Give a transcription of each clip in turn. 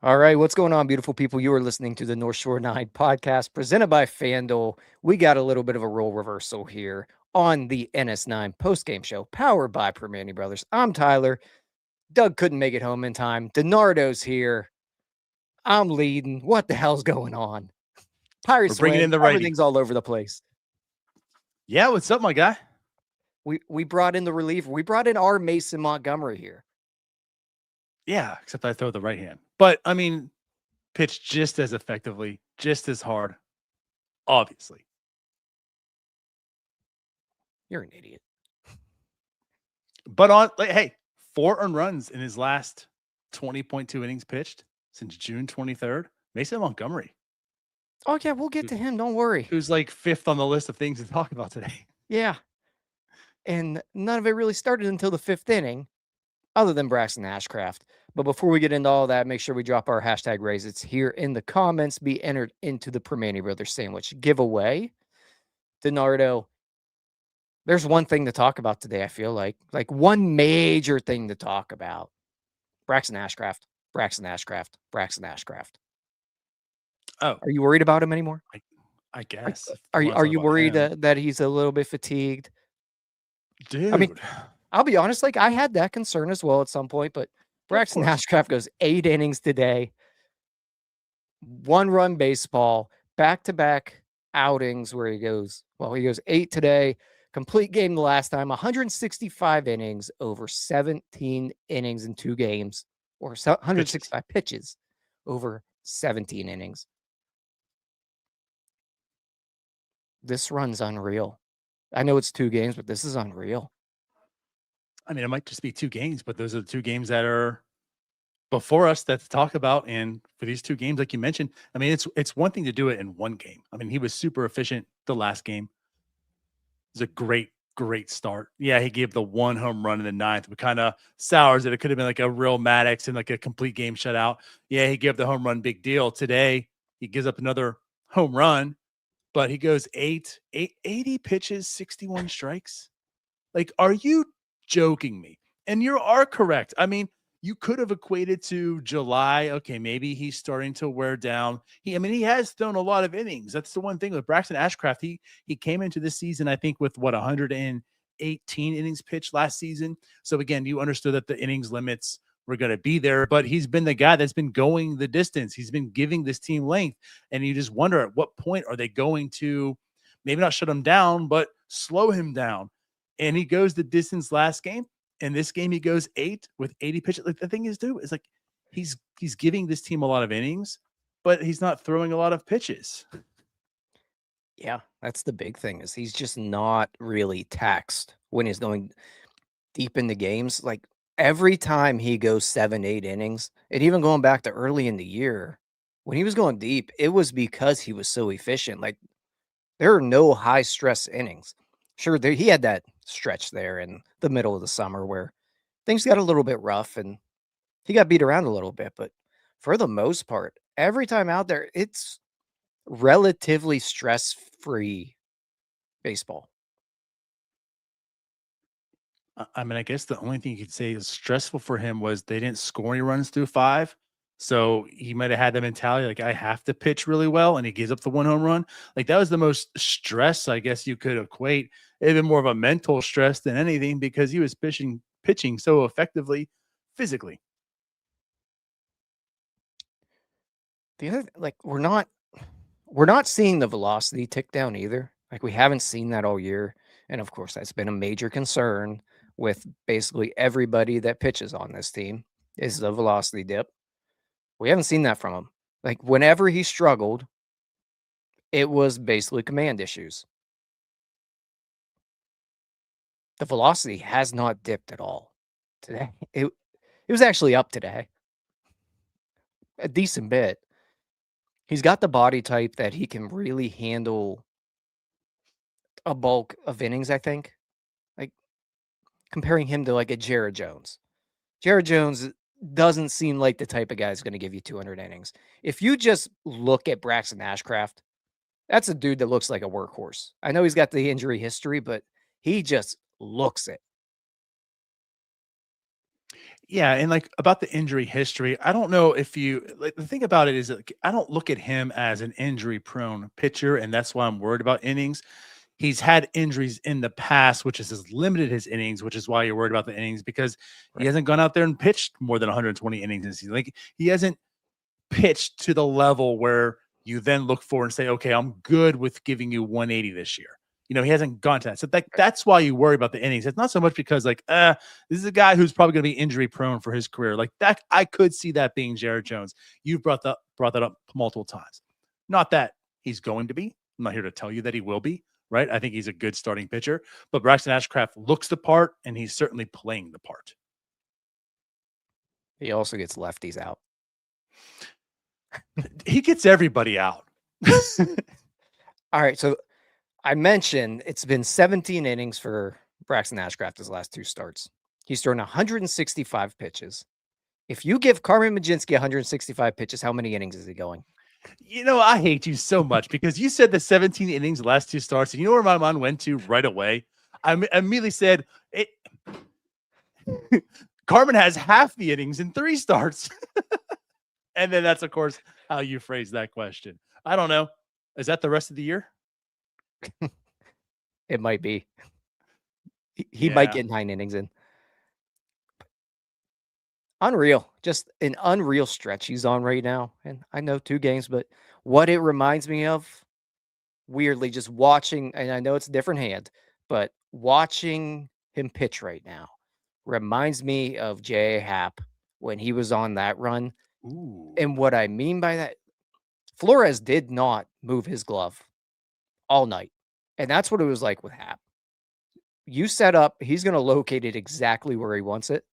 All right, what's going on, beautiful people? You are listening to the North Shore 9 podcast presented by FanDuel. We got a little bit of a role reversal here on the NS9 postgame show powered by Primanti Brothers. I'm Tyler. Doug couldn't make it home in time. DiNardo's here. I'm leading. What the hell's going on? We're Pirates bringing win. in the righty. Everything's all over the place. Yeah, what's up, my guy? We brought in the reliever. We brought in our Mason Montgomery here. Yeah, except I throw the right hand. But, I mean, pitch just as effectively, just as hard, obviously. You're an idiot. But hey, 4 earned runs in his last 20.2 innings pitched since June 23rd. Mason Montgomery. Oh, yeah, we'll get to him. Don't worry. Who's like 5th on the list of things to talk about today. Yeah. And none of it really started until the 5th inning, other than Braxton Ashcraft. But before we get into all that, make sure we drop our hashtag raise. It's here in the comments. Be entered into the Primanti Brothers sandwich giveaway. DiNardo, there's one thing to talk about today, I feel like one major thing to talk about. Braxton Ashcraft. Oh, Are you worried about him anymore? I guess. Are you worried that he's a little bit fatigued? Dude. I mean, I'll be honest, I had that concern as well at some point, but Braxton Ashcraft goes 8 innings today, 1-run baseball, back-to-back outings where he goes 8 today, complete game the last time, 165 innings over 17 innings in 2 games, or 165 pitches over 17 innings. This run's unreal. I know it's 2 games, but this is unreal. I mean, it might just be 2 games, but those are the 2 games that are before us that to talk about. And for these 2 games, like you mentioned, I mean, it's one thing to do it in 1 game. I mean, he was super efficient the last game. It was a great start. Yeah, he gave the 1 home run in the 9th, but kind of sours it. It could have been like a real Maddox and like a complete game shutout. Yeah, he gave the home run, big deal. Today, he gives up another home run, but he goes 80 pitches, 61 strikes. Like, are you joking me? And you are correct. I mean, you could have equated to July. Okay, maybe he's starting to wear down. He has thrown a lot of innings. That's the one thing with Braxton Ashcraft. He came into this season, I think, with 118 innings pitched last season. So again, you understood that the innings limits were going to be there, but he's been the guy that's been going the distance. He's been giving this team length, and you just wonder at what point are they going to maybe not shut him down, but slow him down. And he goes the distance last game. In this game, he goes 8 with 80 pitches. Like, the thing is, dude, is like he's giving this team a lot of innings, but he's not throwing a lot of pitches. Yeah, that's the big thing, is he's just not really taxed when he's going deep into games. Like, every time he goes 7, 8 innings, and even going back to early in the year, when he was going deep, it was because he was so efficient. Like, there are no high stress innings. Sure, he had that stretch there in the middle of the summer where things got a little bit rough and he got beat around a little bit. But for the most part, every time out there, it's relatively stress-free baseball. I mean, I guess the only thing you could say is stressful for him was they didn't score any runs through 5. So he might have had the mentality like, I have to pitch really well, and he gives up the 1 home run. Like, that was the most stress I guess you could equate. Even more of a mental stress than anything, because he was pitching so effectively physically. The other, we're not seeing the velocity tick down either. Like, we haven't seen that all year. And of course, that's been a major concern with basically everybody that pitches on this team, is the velocity dip. We haven't seen that from him. Like, whenever he struggled, it was basically command issues. The velocity has not dipped at all today. It was actually up today, a decent bit. He's got the body type that he can really handle a bulk of innings, I think. Like, comparing him to like a Jared Jones. Jared Jones doesn't seem like the type of guy that's going to give you 200 innings. If you just look at Braxton Ashcraft, that's a dude that looks like a workhorse. I know he's got the injury history, but he just looks it. Yeah, and like about the injury history, I don't know if you like the thing about it is like, I don't look at him as an injury prone pitcher, and that's why I'm worried about innings. He's had injuries in the past, which has limited his innings, which is why you're worried about the innings because he Right. hasn't gone out there and pitched more than 120 innings this season. Like he hasn't pitched to the level where you then look for and say, okay, I'm good with giving you 180 this year. He hasn't gone to that. So that's why you worry about the innings. It's not so much because like, this is a guy who's probably going to be injury prone for his career. Like that, I could see that being Jared Jones. You've brought that up multiple times. Not that he's going to be. I'm not here to tell you that he will be, right? I think he's a good starting pitcher, but Braxton Ashcraft looks the part and he's certainly playing the part. He also gets lefties out. He gets everybody out. All right, so I mentioned it's been 17 innings for Braxton Ashcraft his last 2 starts. He's thrown 165 pitches. If you give Carmen Mlodzinski 165 pitches, how many innings is he going? I hate you so much because you said the 17 innings, the last 2 starts, and you know where my mind went to right away? I immediately said, it. Carmen has half the innings in 3 starts. And then that's, of course, how you phrase that question. I don't know. Is that the rest of the year? It might be. He might get 9 innings in. Unreal. Just an unreal stretch he's on right now. And I know 2 games, but what it reminds me of, weirdly, just watching, and I know it's a different hand, but watching him pitch right now reminds me of J.A. Happ when he was on that run. Ooh. And what I mean by that, Flores did not move his glove all night. And that's what it was like with Happ. You set up, he's going to locate it exactly where he wants it.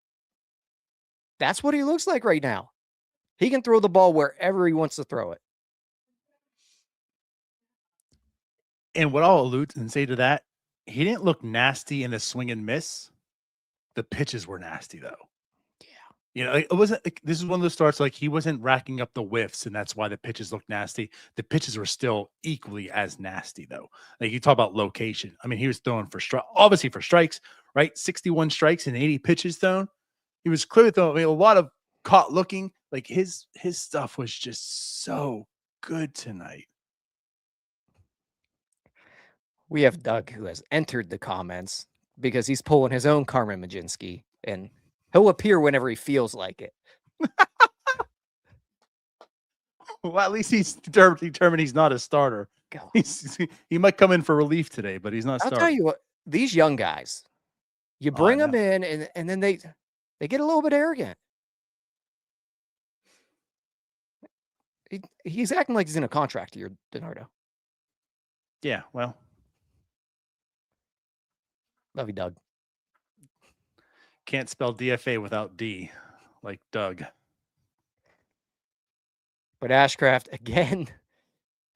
That's what he looks like right now. He can throw the ball wherever he wants to throw it. And what I'll allude and say to that, he didn't look nasty in the swing and miss. The pitches were nasty, though. It wasn't like this is one of those starts like he wasn't racking up the whiffs, and that's why the pitches looked nasty. The pitches were still equally as nasty, though. Like you talk about location. I mean, he was throwing obviously for strikes, right? 61 strikes and 80 pitches thrown. He was clearly throwing a lot of caught looking. Like his stuff was just so good tonight. We have Doug who has entered the comments because he's pulling his own Carmen Mlodzinski, and he'll appear whenever he feels like it. Well, at least he's determined he's not a starter. He might come in for relief today, but he's not starting. I'll tell you what, these young guys, you bring them in and then they get a little bit arrogant. He's acting like he's in a contract here, DiNardo. Yeah, well. Love you, Doug. Can't spell DFA without D, like Doug. But Ashcraft, again,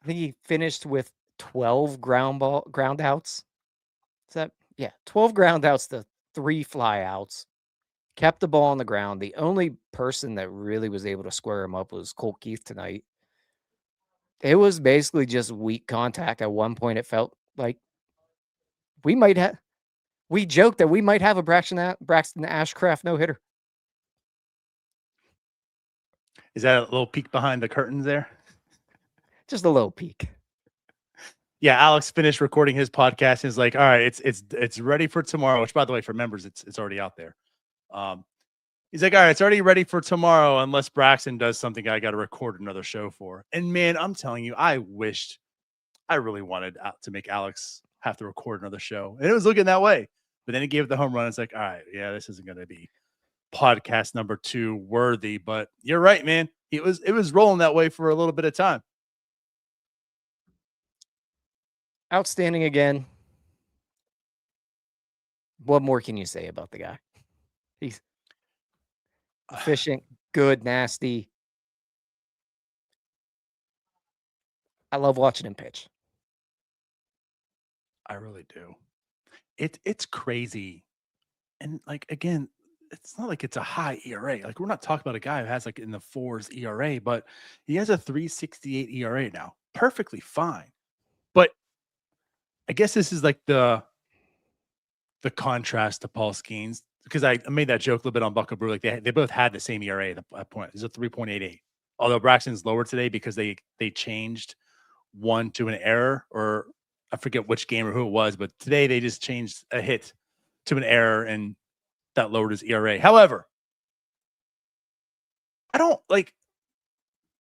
I think he finished with 12 ground outs. Is that? Yeah, 12 ground outs to 3 fly outs. Kept the ball on the ground. The only person that really was able to square him up was Colt Keith tonight. It was basically just weak contact. At one point, it felt like we joked that we might have a Braxton Ashcraft no-hitter. Is that a little peek behind the curtains there? Just a little peek. Yeah, Alex finished recording his podcast and is like, all right, it's ready for tomorrow, which by the way, for members, it's already out there. He's like, all right, it's already ready for tomorrow, unless Braxton does something I got to record another show for. And man, I'm telling you, I really wanted to make Alex have to record another show. And it was looking that way. But then he gave the home run. It's like, all right, yeah, this isn't going to be podcast number 2 worthy. But you're right, man. It was rolling that way for a little bit of time. Outstanding again. What more can you say about the guy? He's efficient, good, nasty. I love watching him pitch. I really do. It's crazy. And like, again, it's not like it's a high ERA. Like we're not talking about a guy who has like in the 4s ERA, but he has a 3.68 ERA now. Perfectly fine. But I guess this is like the contrast to Paul Skeens. because I made that joke a little bit on Bucko Brew. Like they both had the same ERA at that point. It's a 3.88. Although Braxton's lower today because they changed one to an error, or I forget which game or who it was, but today they just changed a hit to an error and that lowered his ERA. However, I don't like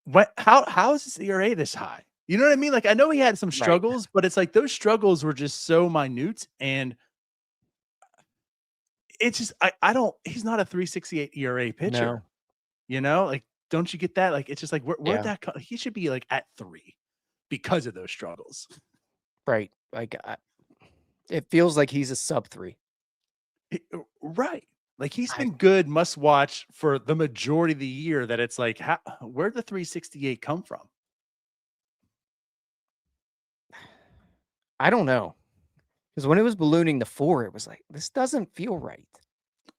what how is his ERA this high? You know what I mean? Like I know he had some Right. struggles, but it's like those struggles were just so minute, and it's just I don't he's not a 3.68 ERA pitcher. No. You know, like don't you get that? Like it's just like where'd Yeah. that come? He should be like at 3 because of those struggles. Right. Like it feels like he's a sub 3. Right. Like he's been good, must watch for the majority of the year. That it's like, where'd the 368 come from? I don't know. Because when it was ballooning to 4, it was like, this doesn't feel right.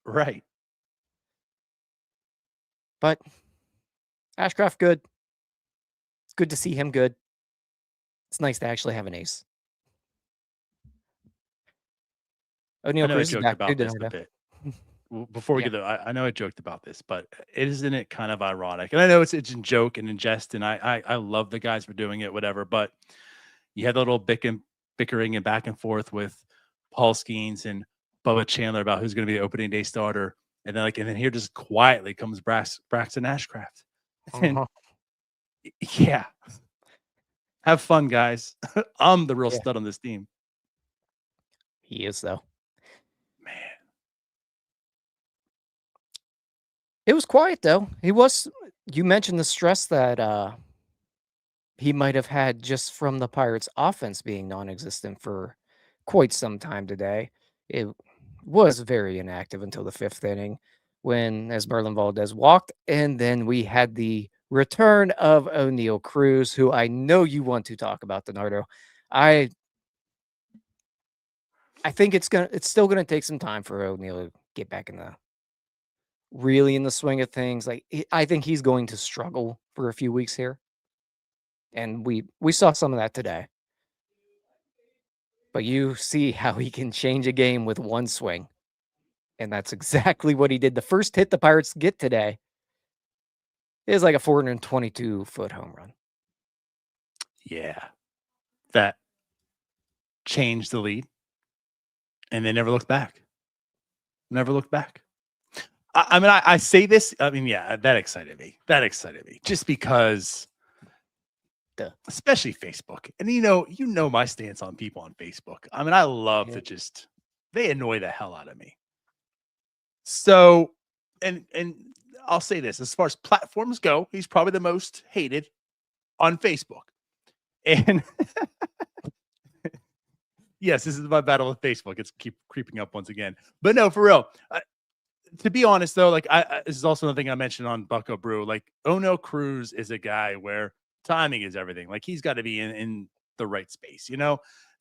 Right. But Ashcraft, good. It's good to see him good. It's nice to actually have an ace. Oneil I know I Cruz is joked back about too, this a DiNardo. bit. Before we Yeah. get there, I know I joked about this, but isn't it kind of ironic? And I know it's in joke and in jest, and I love the guys for doing it, whatever. But you had a little bickering and back and forth with Paul Skeens and Bubba Chandler about who's going to be the opening day starter, and then here just quietly comes Braxton Ashcraft, and Uh-huh. yeah, have fun, guys. I'm the real Yeah. stud on this team, He is, though. man. It was quiet, though. You mentioned the stress that he might have had just from the Pirates' offense being non-existent for quite some time today. It was very inactive until the 5th inning when Esmeralda Valdez walked, and then we had the return of Oneil Cruz, who I know you want to talk about, DiNardo. I think it's still gonna take some time for Oneil to get back really in the swing of things. Like I think he's going to struggle for a few weeks here. And we saw some of that today. But you see how he can change a game with one swing. And that's exactly what he did. The first hit the Pirates get today is like a 422-foot home run. Yeah, that changed the lead, and they never looked back. Never looked back. I mean, I say this. I mean, yeah, that excited me. That excited me just because, especially Facebook. And you know my stance on people on Facebook. I mean, I love to just they annoy the hell out of me. So, and I'll say this: as far as platforms go, he's probably the most hated on Facebook. And yes, this is my battle with Facebook. It's keep creeping up once again. But no, for real. To be honest, though, like this is also another thing I mentioned on Bucko Brew. Like Oneil Cruz is a guy where timing is everything. Like he's got to be in the right space.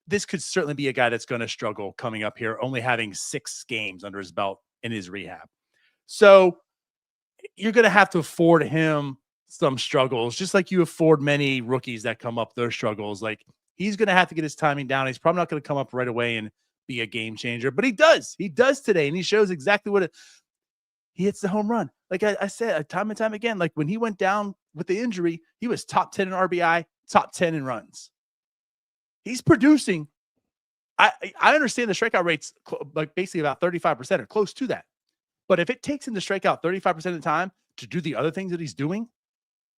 This could certainly be a guy that's going to struggle coming up here, only having 6 games under his belt in his rehab. So you're going to have to afford him some struggles, just like you afford many rookies that come up their struggles. Like he's going to have to get his timing down. He's probably not going to come up right away and be a game changer, but he does. He does today, and he shows exactly what he hits the home run. Like I said, time and time again, like when he went down with the injury, he was top 10 in RBI, top 10 in runs. He's producing. I understand the strikeout rates like basically about 35% or close to that. But if it takes him to strike out 35% of the time to do the other things that he's doing,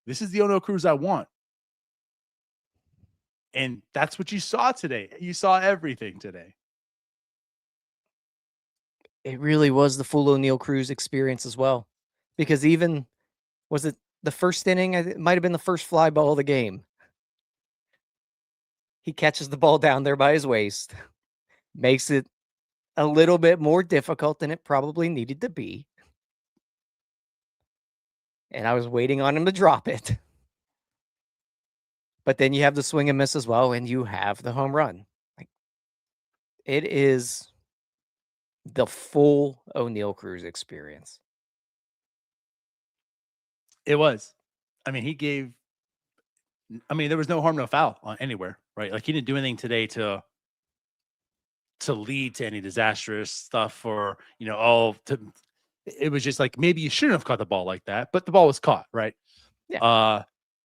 this is the Oneil Cruz I want. And that's what you saw today. You saw everything today. It really was the full Oneil Cruz experience as well. Because was it the first inning? It might have been the first fly ball of the game. He catches the ball down there by his waist. Makes it a little bit more difficult than it probably needed to be. And I was waiting on him to drop it. But then you have the swing and miss as well, and you have the home run. Like, it is the full Oneil Cruz experience. It was. I mean, there was no harm, no foul on anywhere, right? Like he didn't do anything today to to lead to any disastrous stuff or, it was just like, maybe you shouldn't have caught the ball like that, but the ball was caught, right? Yeah.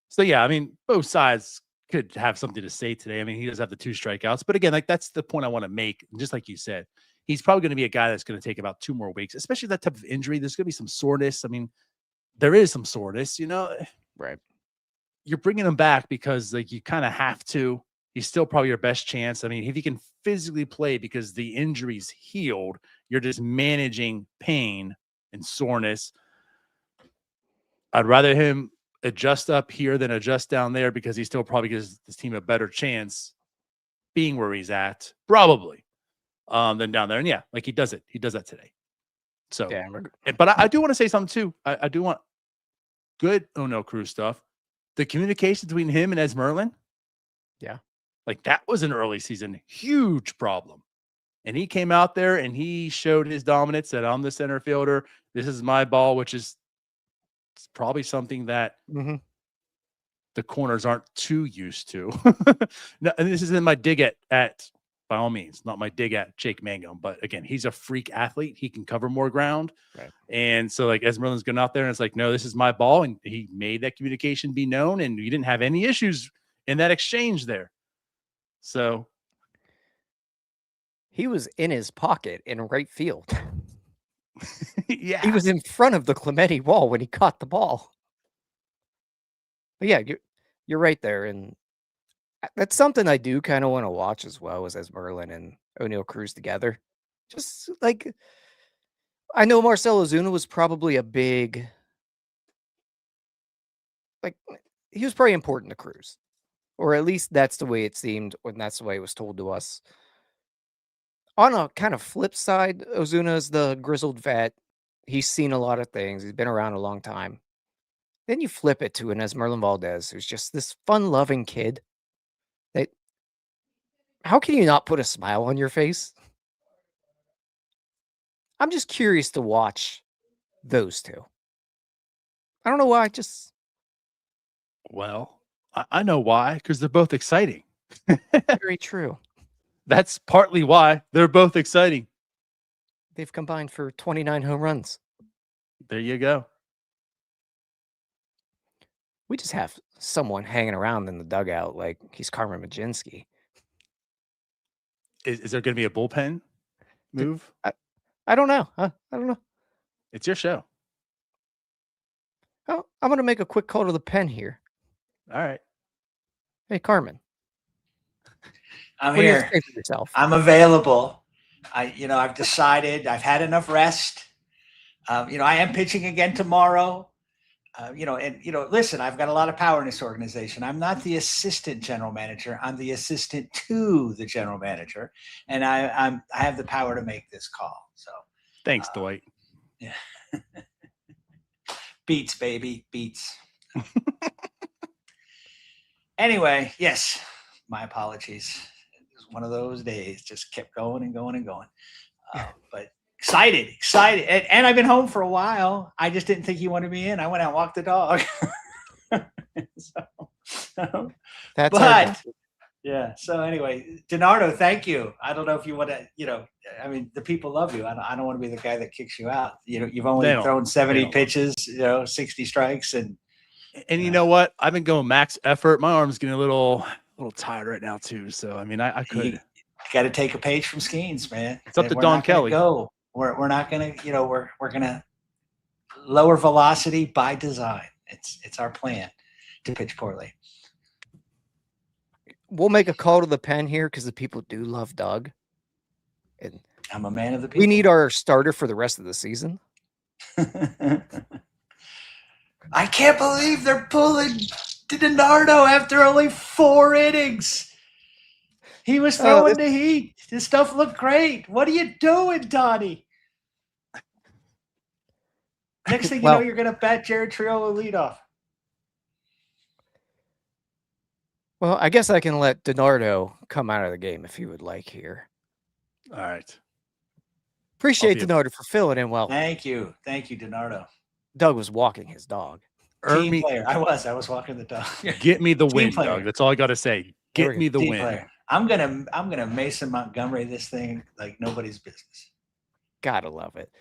So yeah, I mean, both sides could have something to say today. I mean, he does have the 2 strikeouts, but again, like that's the point I want to make. And just like you said, he's probably going to be a guy that's going to take about 2 more weeks, especially that type of injury. There's going to be some soreness. I mean, there is some soreness, Right. you're bringing him back because like you kind of have to. He's still probably your best chance. I mean, if he can physically play because the injury's healed, you're just managing pain and soreness. I'd rather him adjust up here than adjust down there because he still probably gives this team a better chance being where he's at, probably, than down there. And yeah, like he does it. He does that today. So, Yeah. but I do want to say something too. I do want good Oneil Cruz stuff. The communication between him and Esmerlin. Yeah. Like that was an early season huge problem. And he came out there and he showed his dominance that I'm the center fielder. This is my ball, which is probably something that Mm-hmm. the corners aren't too used to. No, and this isn't my dig at by all means, not my dig at Jake Mangum. But again, he's a freak athlete. He can cover more ground. Right. And so like Esmerlin's going out there and it's like, no, this is my ball. And he made that communication be known and you didn't have any issues in that exchange there. So He was in his pocket in right field. yeah, He was in front of the Clemente wall when he caught the ball. But yeah, you're right there, and that's something I do kind of want to watch as well as Merlin and Oneil Cruz together. Just like I know Marcell Ozuna was probably a big, like he was probably important to Cruz, or at least that's the way it seemed, and that's the way it was told to us. On a kind of flip side, Ozuna is the grizzled vet. He's seen a lot of things. He's been around a long time. Then you flip it to an Esmeralda Valdez, who's just this fun-loving kid. That how can you not put a smile on your face? I'm just curious to watch those two. I don't know why. Just well, I know why, because they're both exciting. very true. That's partly why they're both exciting. They've combined for 29 home runs. There you go. We just have someone hanging around in the dugout like he's Carmen Majinski. Is there going to be a bullpen move? I don't know. I don't know. It's your show. Oh, I'm going to make a quick call to the pen here. All right. Hey, Carmen. I'm What do you have here. to say for yourself? I'm available. I've decided I've had enough rest. I am pitching again tomorrow. Listen, I've got a lot of power in this organization. I'm not the assistant general manager. I'm the assistant to the general manager, and I have the power to make this call. So thanks, Dwight. Yeah. Beats, baby, beats. Anyway, yes, my apologies. It was one of those days. Just kept going and going and going. But excited. And I've been home for a while. I just didn't think he wanted me in. I went out and walked the dog. Yeah. So anyway, DiNardo, thank you. I don't know if you want to, the people love you. I don't want to be the guy that kicks you out. You've only thrown 70 pitches, 60 strikes. And you know what? I've been going max effort. My arm's getting a little tired right now too. So, I mean, I could. You got to take a page from Skeens, man. It's up to Don Kelly. Go. We're not going to, we're going to lower velocity by design. It's our plan to pitch poorly. We'll make a call to the pen here because the people do love Doug. And I'm a man of the people. We need our starter for the rest of the season. I can't believe they're pulling DiNardo after only 4 innings. He was throwing the heat. This stuff looked great. What are you doing, Donnie? Next thing you know, you're going to bat Jared Triolo leadoff. Well, I guess I can let DiNardo come out of the game if he would like here. All right. Appreciate DiNardo for filling in well. Thank you, DiNardo. Doug was walking his dog. Team player. I was walking the dog. Get me the win, Doug. That's all I got to say. Get me the win. Player. I'm gonna Mason Montgomery this thing like nobody's business. Gotta love it.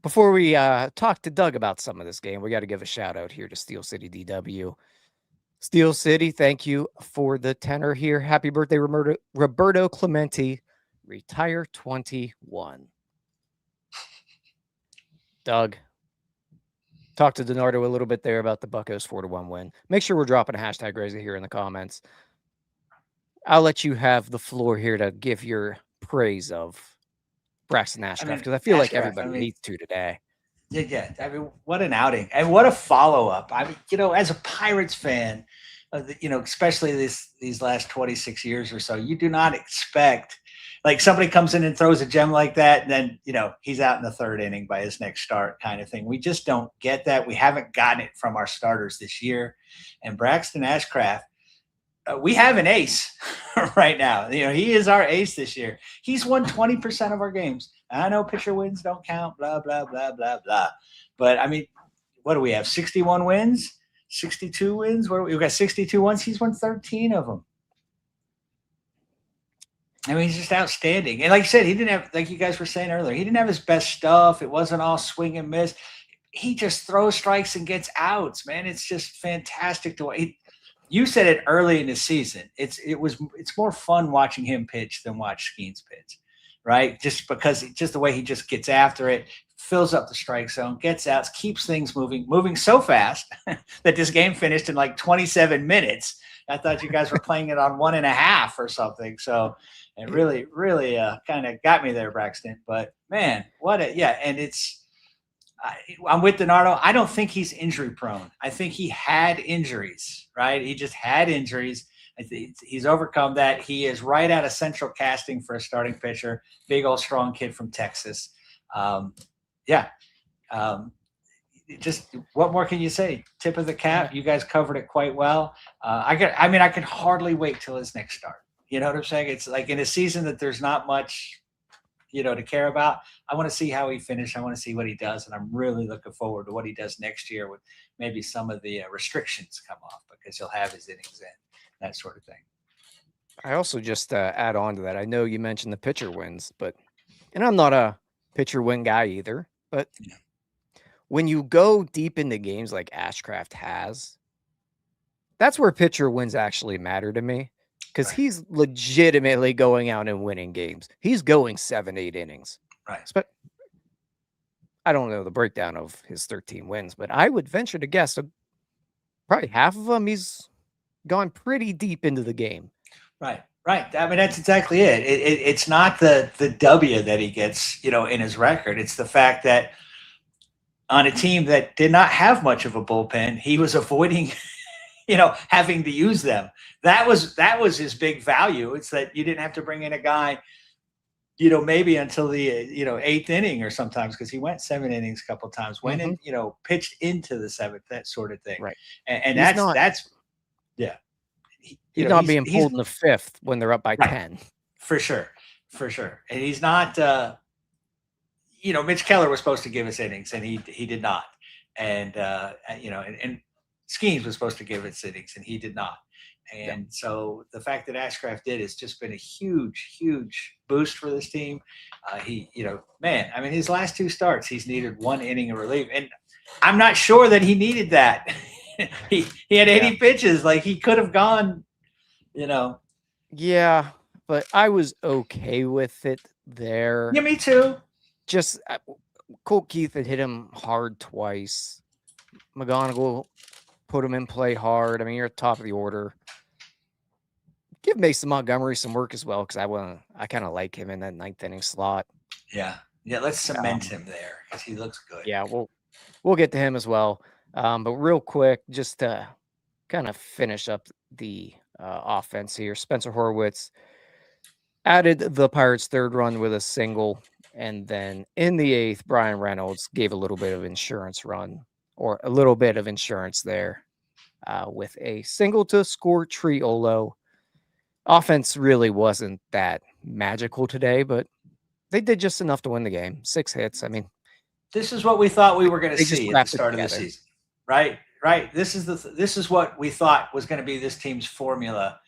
Before we talk to Doug about some of this game, we got to give a shout out here to Steel City DW. Steel City, thank you for the tenor here. Happy birthday, Roberto Clemente. Retire 21. Doug, talk to DiNardo a little bit there about the Buccos 4-1 win. Make sure we're dropping a hashtag Razy here in the comments. I'll let you have the floor here to give your praise of Braxton Ashcraft, because I feel like everybody needs to today. Yeah. I mean, what an outing, and what a follow-up. I mean, as a Pirates fan, especially these last 26 years or so, you do not expect like somebody comes in and throws a gem like that, and then he's out in the third inning by his next start, kind of thing. We just don't get that. We haven't gotten it from our starters this year. And Braxton Ashcraft, we have an ace right now. He is our ace this year. He's won 20% of our games. I know pitcher wins don't count, blah, blah, blah, blah, blah. But, I mean, what do we have, 61 wins, 62 wins? We've got 62 wins. He's won 13 of them. I mean, he's just outstanding. And like you said, he didn't have, like you guys were saying earlier, he didn't have his best stuff. It wasn't all swing and miss. He just throws strikes and gets outs, man. It's just fantastic to watch. You said it early in the season. It's more fun watching him pitch than watch Skeens pitch, right? Just because just the way he just gets after it, fills up the strike zone, gets outs, keeps things moving so fast that this game finished in like 27 minutes. I thought you guys were playing it on 1.5 or something. So it really, really kind of got me there, Braxton. But man, and I'm with DiNardo. I don't think he's injury prone. I think he had injuries, right? He just had injuries. I think he's overcome that. He is right out of central casting for a starting pitcher. Big old strong kid from Texas. Just what more can you say? Tip of the cap. You guys covered it quite well. I can hardly wait till his next start. You know what I'm saying? It's like in a season that there's not much to care about. I want to see how he finishes. I want to see what he does. And I'm really looking forward to what he does next year with maybe some of the restrictions come off, because he'll have his innings in, that sort of thing. I also just add on to that. I know you mentioned the pitcher wins, and I'm not a pitcher win guy either, but when you go deep into games like Ashcraft has, that's where pitcher wins actually matter to me. Because he's legitimately going out and winning games. He's going 7-8 innings. Right. But I don't know the breakdown of his 13 wins, but I would venture to guess probably half of them he's gone pretty deep into the game. Right. I mean, that's exactly it. It's not the W that he gets, in his record. It's the fact that on a team that did not have much of a bullpen, he was avoiding having to use them. That was his big value. It's that you didn't have to bring in a guy, maybe until the, 8th inning or sometimes, because he went 7 innings a couple of times, went in, pitched into the 7th, that sort of thing. Right. And that's He's not being pulled in the 5th when they're up by 10. For sure. And he's not, Mitch Keller was supposed to give us innings, and he did not. And, and Skeens was supposed to give us innings, and he did not. And so the fact that Ashcraft did has just been a huge, huge boost for this team. His last 2 starts, he's needed 1 inning of relief. And I'm not sure that he needed that. he had 80 pitches. Like, he could have gone, Yeah, but I was okay with it there. Yeah, me too. Just Colt Keith had hit him hard twice. McGonigal put him in play hard. I mean, you're at the top of the order. Give Mason Montgomery some work as well, because I kind of like him in that 9th inning slot. Yeah. Let's cement him there, because he looks good. Yeah, we'll get to him as well. But real quick, just to kind of finish up the offense here, Spencer Horwitz added the Pirates' 3rd run with a single, and then in the 8th, Brian Reynolds gave a little bit of insurance run, or a little bit of insurance there, with a single to score Triolo. Offense really wasn't that magical today, but they did just enough to win the game. 6 hits. I mean, this is what we thought we were going to see at the start of the together. season, right? This is what we thought was going to be this team's formula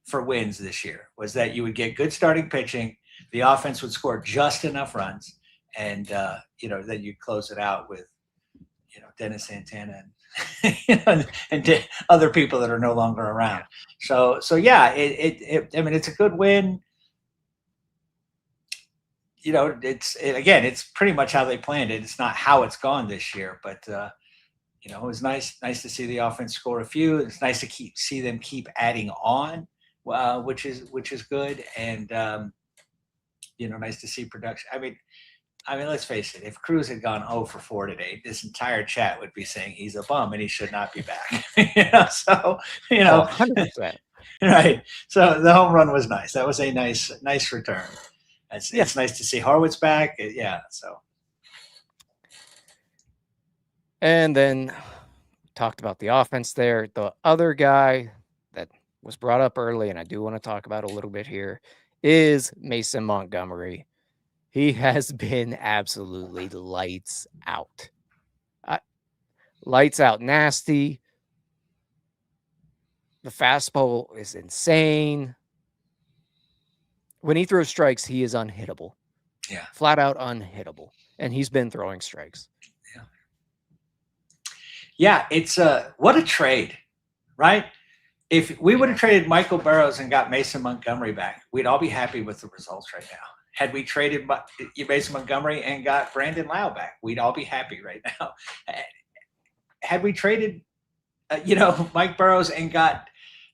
for wins this year was that you would get good starting pitching, the offense would score just enough runs, and then you'd close it out with Dennis Santana and other people that are no longer around. So yeah, it's a good win. It's pretty much how they planned it. It's not how it's gone this year, but it was nice to see the offense score a few. It's nice to see them keep adding on, which is good, and nice to see production. I mean, let's face it. If Cruz had gone 0 for 4 today, this entire chat would be saying he's a bum and he should not be back. 100%. Right. So the home run was nice. That was a nice return. It's nice to see Harwood's back. Yeah. So. And then talked about the offense there. The other guy that was brought up early, and I do want to talk about a little bit here, is Mason Montgomery. He has been absolutely lights out. Lights out nasty. The fastball is insane. When he throws strikes, he is unhittable. Yeah. Flat out unhittable. And he's been throwing strikes. Yeah. Yeah, it's what a trade, right? If we would have traded Michael Burrows and got Mason Montgomery back, we'd all be happy with the results right now. Had we traded Mason Montgomery and got Brandon Lau back, we'd all be happy right now. Had we traded, Mike Burrows and got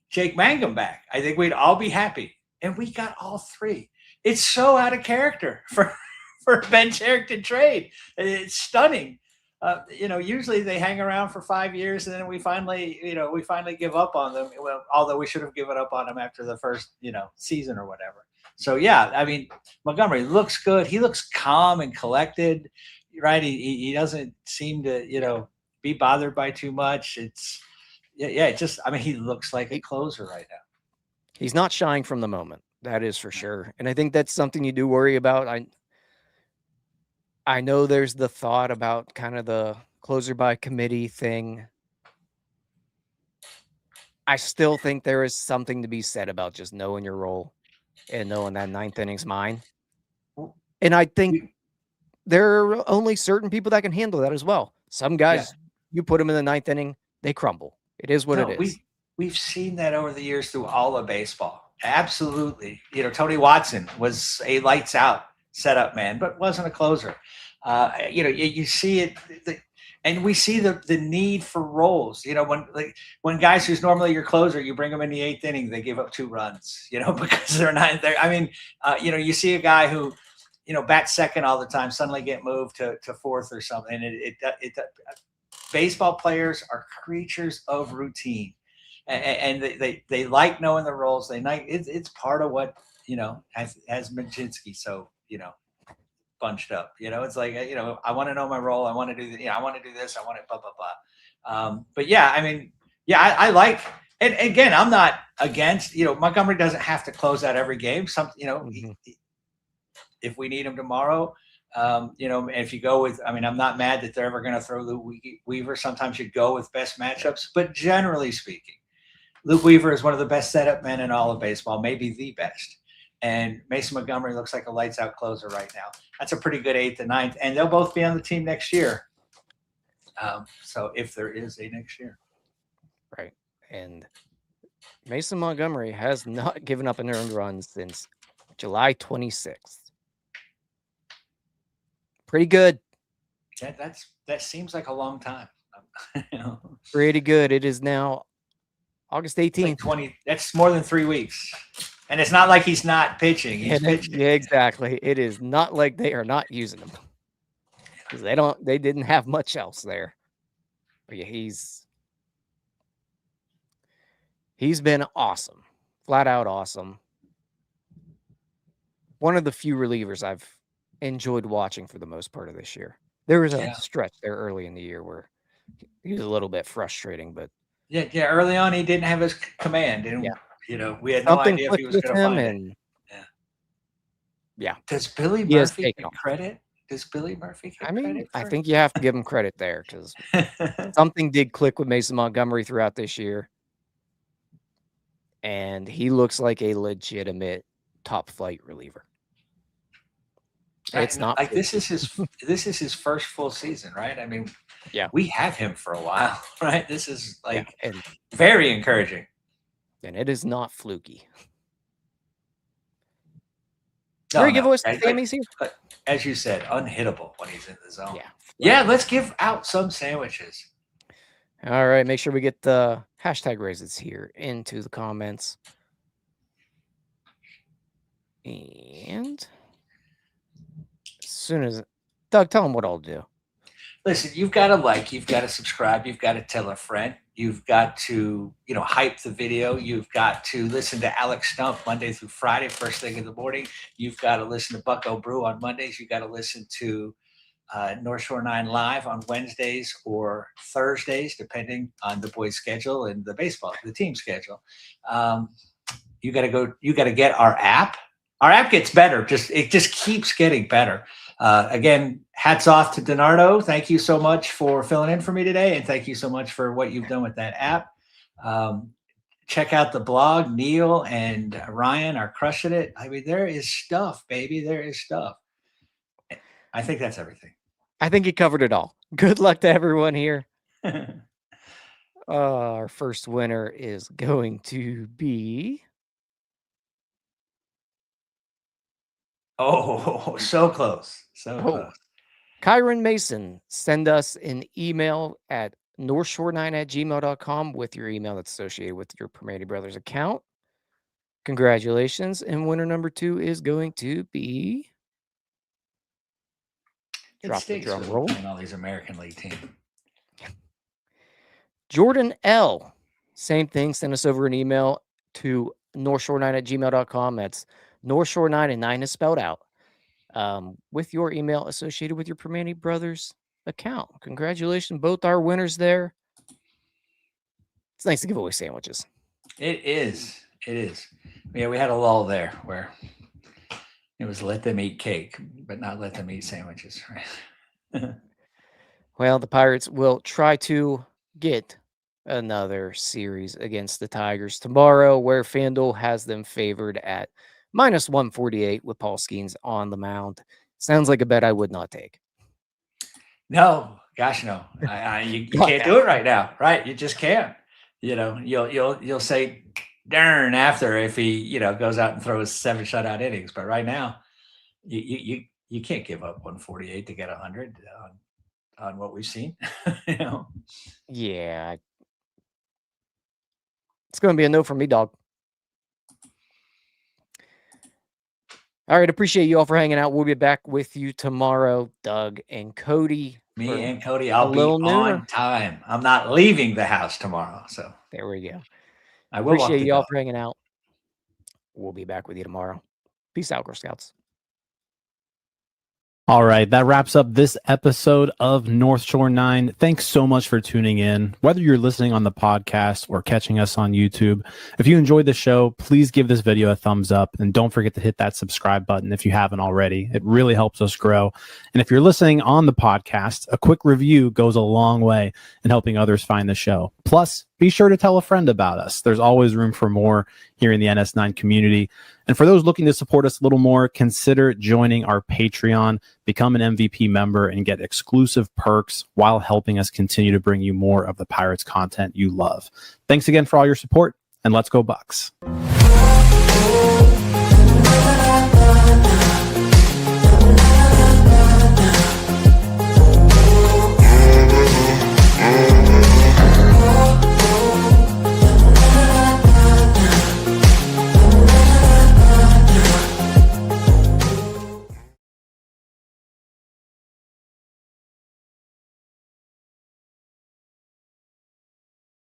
Jake Mangum back, I think we'd all be happy. And we got all three. It's so out of character for a Ben Cherington trade. It's stunning. Usually they hang around for 5 years and then we finally give up on them. Well, although we should have given up on them after the first, season or whatever. So yeah, I mean, Montgomery looks good. He looks calm and collected, right? He doesn't seem to, be bothered by too much. He looks like a closer right now. He's not shying from the moment. That is for sure. And I think that's something you do worry about. I know there's the thought about kind of the closer by committee thing. I still think there is something to be said about just knowing your role and knowing that ninth inning's mine. And I think there are only certain people that can handle that as well. Some guys, you put them in the ninth inning, they crumble. It is what it is. We've seen that over the years through all of baseball. Absolutely. Tony Watson was a lights out setup man, but wasn't a closer. You see it, and we see the need for roles. When guys who's normally your closer, you bring them in the 8th inning, they give up 2 runs. Because they're not there. I mean, you see a guy who, bats second all the time, suddenly get moved to 4th or something. And baseball players are creatures of routine, and they like knowing the roles. It's part of what has Majinsky so bunched up. It's like I want to know my role. I want to do I want to do this. I want to blah blah blah. But yeah, I mean, I like. And again, I'm not against. Montgomery doesn't have to close out every game. If we need him tomorrow. If you go with, I'm not mad that they're ever going to throw Luke Weaver. Sometimes you go with best matchups, but generally speaking, Luke Weaver is one of the best setup men in all of baseball, maybe the best. And Mason Montgomery looks like a lights out closer right now. That's a pretty good 8th and 9th, and they'll both be on the team next year. So if there is a next year. Right. And Mason Montgomery has not given up an earned run since July 26th. Pretty good. That seems like a long time. Pretty good. It is now August 18th. Like that's more than 3 weeks. And it's not like he's not pitching. He's pitching. Yeah, exactly. It is not like they are not using him. Because they didn't have much else there. But yeah, he's been awesome. Flat out awesome. One of the few relievers I've enjoyed watching for the most part of this year. There was a stretch there early in the year where he was a little bit frustrating, but early on he didn't have his command, and we had no idea if he was going to find it. Yeah. Does Billy Murphy get credit? Does Billy Murphy get credit? I think you have to give him credit there because something did click with Mason Montgomery throughout this year. and he looks like a legitimate top flight reliever. It's not like fluky. this is his first full season, right? I mean, Yeah. we have him for a while, right? This is like and very encouraging. it is not fluky. No, Very give no. us Sammy's here. But as you said, unhittable when he's in the zone. Yeah. Yeah, let's give out some sandwiches. All right, make sure we get the hashtag raises here into the comments. And as soon as Doug, tell them what I'll do. Listen, you've got to like, you've got to subscribe, you've got to tell a friend, you've got to, hype the video, you've got to listen to Alex Stump Monday through Friday, first thing in the morning. You've got to listen to Bucko Brew on Mondays. You've got to listen to North Shore 9 Live on Wednesdays or Thursdays, depending on the boys' schedule and the team schedule. You got to get our app. Our app gets better. It just keeps getting better. Again, hats off to DiNardo. Thank you so much for filling in for me today. And thank you so much for what you've done with that app. Check out the blog. Neil and Ryan are crushing it. I mean, there is stuff, baby. There is stuff. I think that's everything. I think you covered it all. Good luck to everyone here. Our first winner is going to be... Oh, so close. So close. Kyron Mason. Send us an email at northshore9@gmail.com with your email that's associated with your Primanti Brothers account. Congratulations. And winner number 2 is going to be... Drop the drum roll. And all these American League teams. Jordan L. Same thing. Send us over an email to northshore9@gmail.com. That's northshore9 and 9 is spelled out. With your email associated with your Primanti Brothers account. Congratulations, both our winners there. It's nice to give away sandwiches. It is. It is. Yeah, we had a lull there where it was let them eat cake, but not let them eat sandwiches. Right? Well, the Pirates will try to get another series against the Tigers tomorrow, where FanDuel has them favored at -148 with Paul Skeens on the mound. Sounds like a bet I would not take. No, gosh, no. You can't do it right now, right? You just can't. You'll say darn after if he goes out and throws 7 shutout innings, but right now you can't give up 148 to get 100 on what we've seen. Yeah, it's going to be a no from me, dog. All right, appreciate you all for hanging out. We'll be back with you tomorrow, Doug and Cody. Me and Cody, I'll be on time. I'm not leaving the house tomorrow, so there we go. I will appreciate you all for hanging out. We'll be back with you tomorrow. Peace out, Girl Scouts. All right, that wraps up this episode of North Shore 9. Thanks so much for tuning in. Whether you're listening on the podcast or catching us on YouTube, if you enjoyed the show, please give this video a thumbs up and don't forget to hit that subscribe button if you haven't already. It really helps us grow. And if you're listening on the podcast, a quick review goes a long way in helping others find the show. Plus, be sure to tell a friend about us. There's always room for more here in the NS9 community. And for those looking to support us a little more, consider joining our Patreon, become an MVP member, and get exclusive perks while helping us continue to bring you more of the Pirates content you love. Thanks again for all your support, and let's go Bucks.